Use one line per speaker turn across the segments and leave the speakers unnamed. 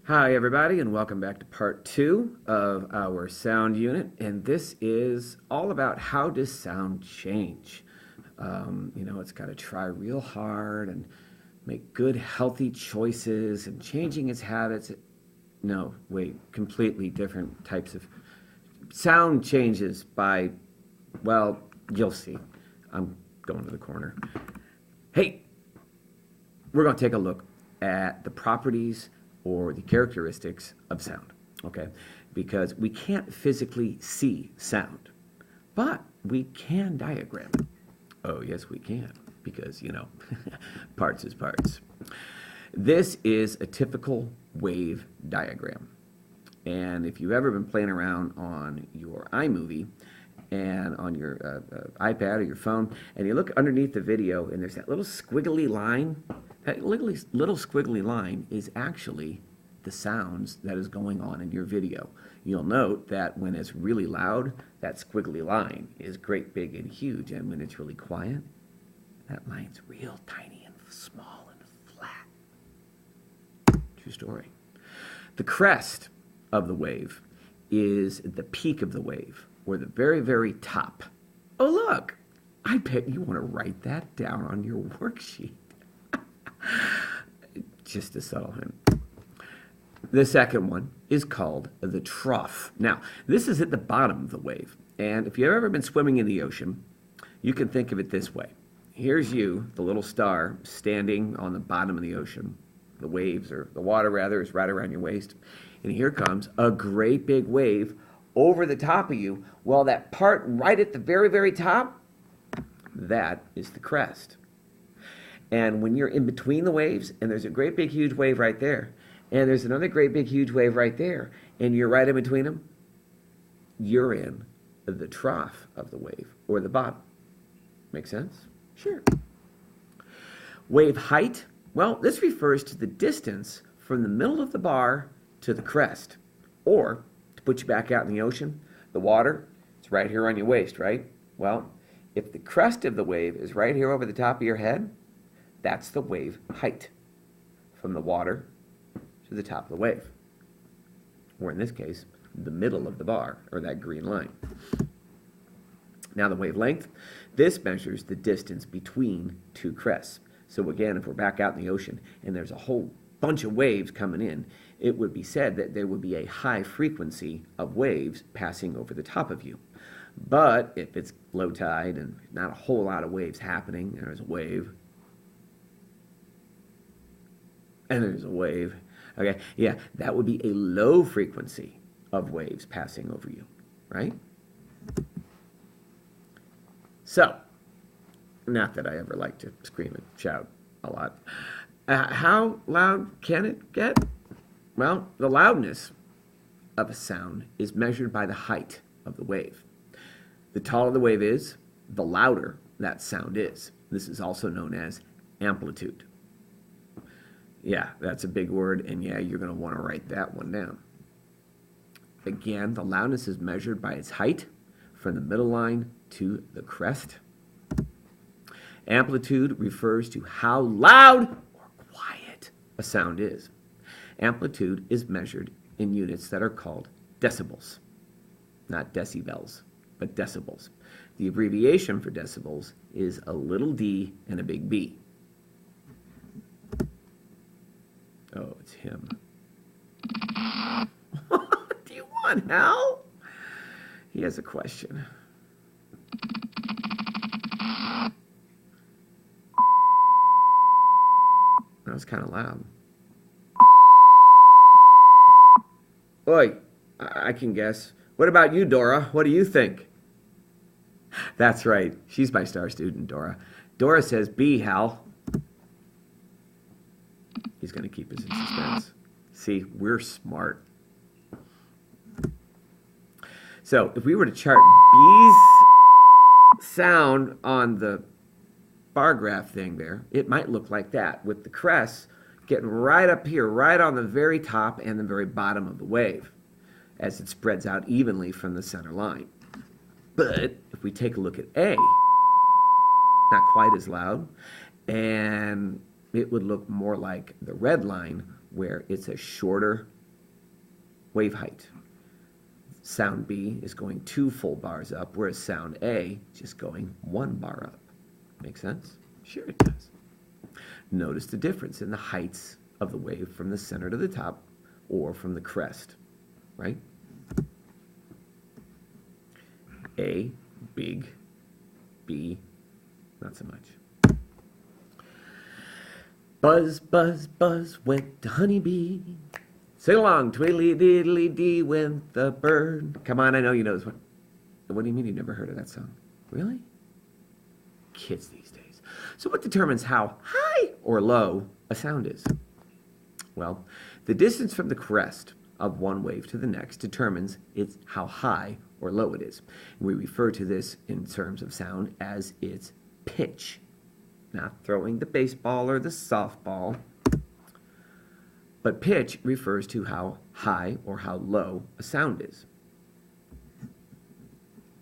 Hi, everybody, and welcome back to part two of our sound unit. And this is all about how does sound change. It's got to try real hard and make good, healthy choices and changing its habits. No, wait, completely different types of sound changes by, well, you'll see. I'm going to the corner. Hey, we're going to take a look at the properties or the characteristics of sound, okay? Because we can't physically see sound, but we can diagram it. Oh, yes, we can, because, parts is parts. This is a typical wave diagram. And if you've ever been playing around on your iMovie and on your iPad or your phone, and you look underneath the video and there's that little squiggly line, that little squiggly line is actually the sounds that is going on in your video. You'll note that when it's really loud, that squiggly line is great, big, and huge. And when it's really quiet, that line's real tiny and small and flat. True story. The crest of the wave is the peak of the wave, or the very, very top. Oh, look, I bet you want to write that down on your worksheet. Just a subtle hint. The second one is called the trough. Now, this is at the bottom of the wave. And if you've ever been swimming in the ocean, you can think of it this way. Here's you, the little star, standing on the bottom of the ocean. The waves, or the water rather, is right around your waist. And here comes a great big wave over the top of you. Well, that part right at the very, very top, that is the crest. And when you're in between the waves, and there's a great big huge wave right there, and there's another great big huge wave right there, and you're right in between them, you're in the trough of the wave, or the bottom. Make sense? Sure. Wave height, well, this refers to the distance from the middle of the bar to the crest. Or, to put you back out in the ocean, the water, it's right here on your waist, right? Well, if the crest of the wave is right here over the top of your head, that's the wave height, from the water to the top of the wave. Or in this case, the middle of the bar, or that green line. Now the wavelength, this measures the distance between two crests. So again, if we're back out in the ocean and there's a whole bunch of waves coming in, it would be said that there would be a high frequency of waves passing over the top of you. But if it's low tide and not a whole lot of waves happening, there's a wave, and there's a wave. Okay, yeah, that would be a low frequency of waves passing over you, right? So, not that I ever like to scream and shout a lot. How loud can it get? Well, the loudness of a sound is measured by the height of the wave. The taller the wave is, the louder that sound is. This is also known as amplitude. Yeah, that's a big word, and yeah, you're going to want to write that one down. Again, the loudness is measured by its height from the middle line to the crest. Amplitude refers to how loud or quiet a sound is. Amplitude is measured in units that are called decibels. Not decibels, but decibels. The abbreviation for decibels is a little d and a big B. Oh, it's him. Do you want Hal? He has a question. That was kind of loud. Oi, I can guess. What about you, Dora? What do you think? That's right. She's my star student, Dora. Dora says B, Hal. He's going to keep us in suspense. See, we're smart. So, if we were to chart B's sound on the bar graph thing there, it might look like that, with the crest getting right up here, right on the very top and the very bottom of the wave, as it spreads out evenly from the center line. But if we take a look at A, not quite as loud, and it would look more like the red line, where it's a shorter wave height. Sound B is going 2 full bars up, whereas sound A is just going 1 bar up. Make sense? Sure it does. Notice the difference in the heights of the wave from the center to the top or from the crest, right? A, big. B, not so much. Buzz, buzz, buzz went the honeybee. Sing along, twiddly diddly dee went the bird. Come on, I know you know this one. What do you mean you've never heard of that song? Really? Kids these days. So what determines how high or low a sound is? Well, the distance from the crest of one wave to the next determines how high or low it is. We refer to this in terms of sound as its pitch. Not throwing the baseball or the softball, but pitch refers to how high or how low a sound is.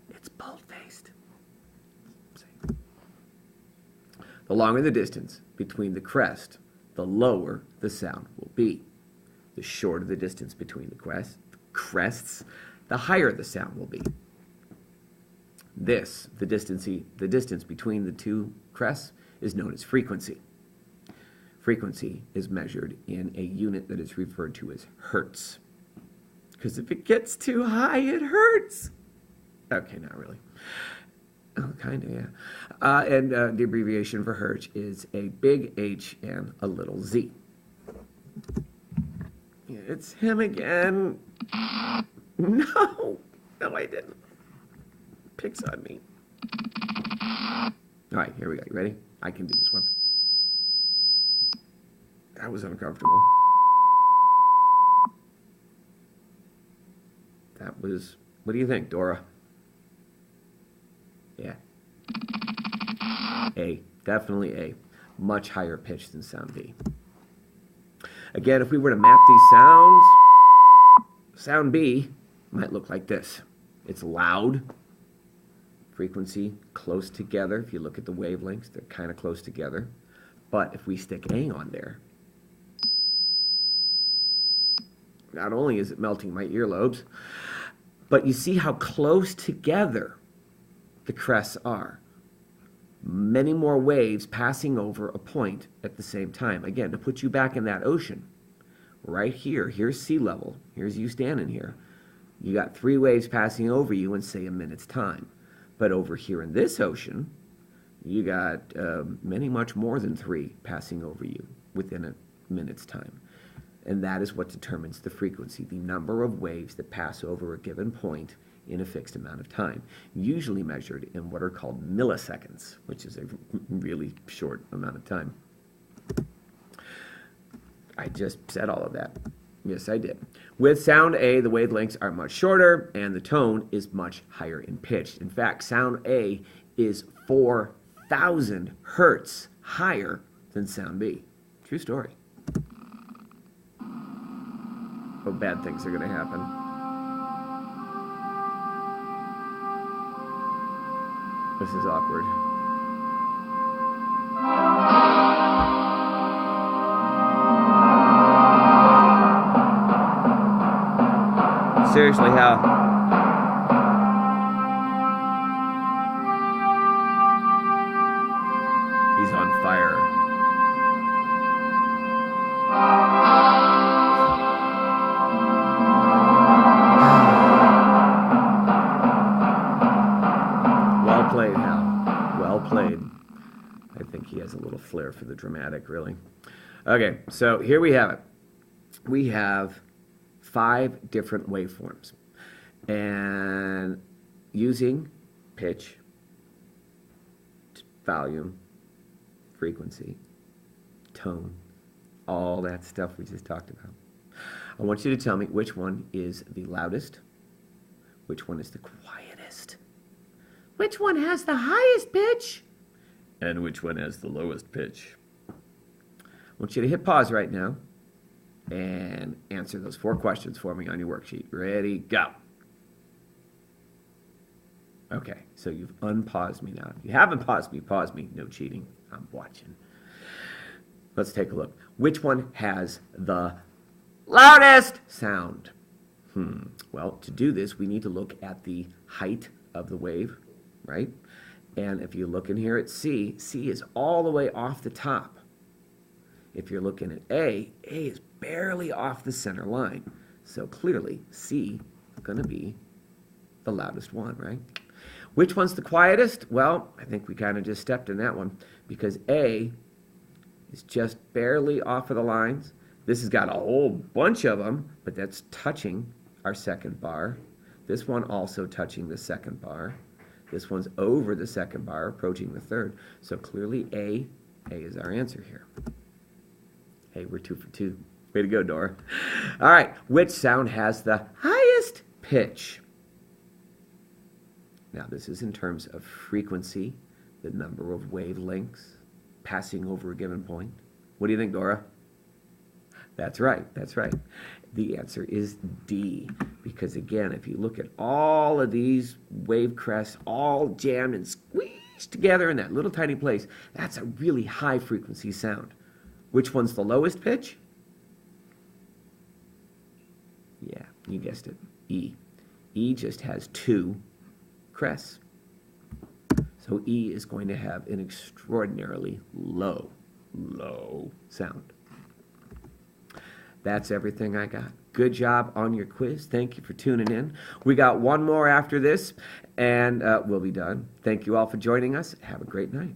It's bold-faced. The longer the distance between the crest, the lower the sound will be. The shorter the distance between the crests, the higher the sound will be. The distance between the two crests is known as frequency. Frequency is measured in a unit that is referred to as hertz. Because if it gets too high, it hurts. Okay, not really. Oh, kind of, yeah. And the abbreviation for hertz is a big H and a little Z. It's him again. No, I didn't. Picks on me. All right, here we go. You ready? I can do this one. That was uncomfortable. That was, what do you think, Dora? Yeah. A, definitely A. Much higher pitch than sound B. Again, if we were to map these sounds, sound B might look like this. It's loud, frequency close together. If you look at the wavelengths, they're kind of close together. But if we stick A on there, not only is it melting my earlobes, but you see how close together the crests are. Many more waves passing over a point at the same time. Again, to put you back in that ocean, right here, here's sea level. Here's you standing here. You got 3 waves passing over you in, say, a minute's time. But over here in this ocean, you got many much more than 3 passing over you within a minute's time. And that is what determines the frequency, the number of waves that pass over a given point in a fixed amount of time, usually measured in what are called milliseconds, which is a really short amount of time. I just said all of that. Yes, I did. With sound A, the wavelengths are much shorter and the tone is much higher in pitch. In fact, sound A is 4,000 hertz higher than sound B. True story. Oh, bad things are going to happen. This is awkward. Seriously, Hal. He's on fire. Well played, Hal. Well played. I think he has a little flair for the dramatic, really. Okay, so here we have it. We have 5 different waveforms. And using pitch, volume, frequency, tone, all that stuff we just talked about. I want you to tell me which one is the loudest, which one is the quietest, which one has the highest pitch, and which one has the lowest pitch. I want you to hit pause right now and answer those 4 questions for me on your worksheet. Ready, go. Okay, so you've unpaused me now. If you haven't paused me, pause me. No cheating. I'm watching. Let's take a look. Which one has the loudest sound? Well, to do this, we need to look at the height of the wave, right? And if you look in here at C, C is all the way off the top. If you're looking at A is barely off the center line. So clearly, C is going to be the loudest one, right? Which one's the quietest? Well, I think we kind of just stepped in that one because A is just barely off of the lines. This has got a whole bunch of them, but that's touching our second bar. This one also touching the second bar. This one's over the second bar, approaching the third. So clearly A is our answer here. Hey, we're 2 for 2. Way to go, Dora. All right, which sound has the highest pitch? Now, this is in terms of frequency, the number of wavelengths passing over a given point. What do you think, Dora? That's right, that's right. The answer is D, because again, if you look at all of these wave crests all jammed and squeezed together in that little tiny place, that's a really high frequency sound. Which one's the lowest pitch? Yeah, you guessed it, E. E just has 2 crests. So E is going to have an extraordinarily low sound. That's everything I got. Good job on your quiz. Thank you for tuning in. We got one more after this, and we'll be done. Thank you all for joining us. Have a great night.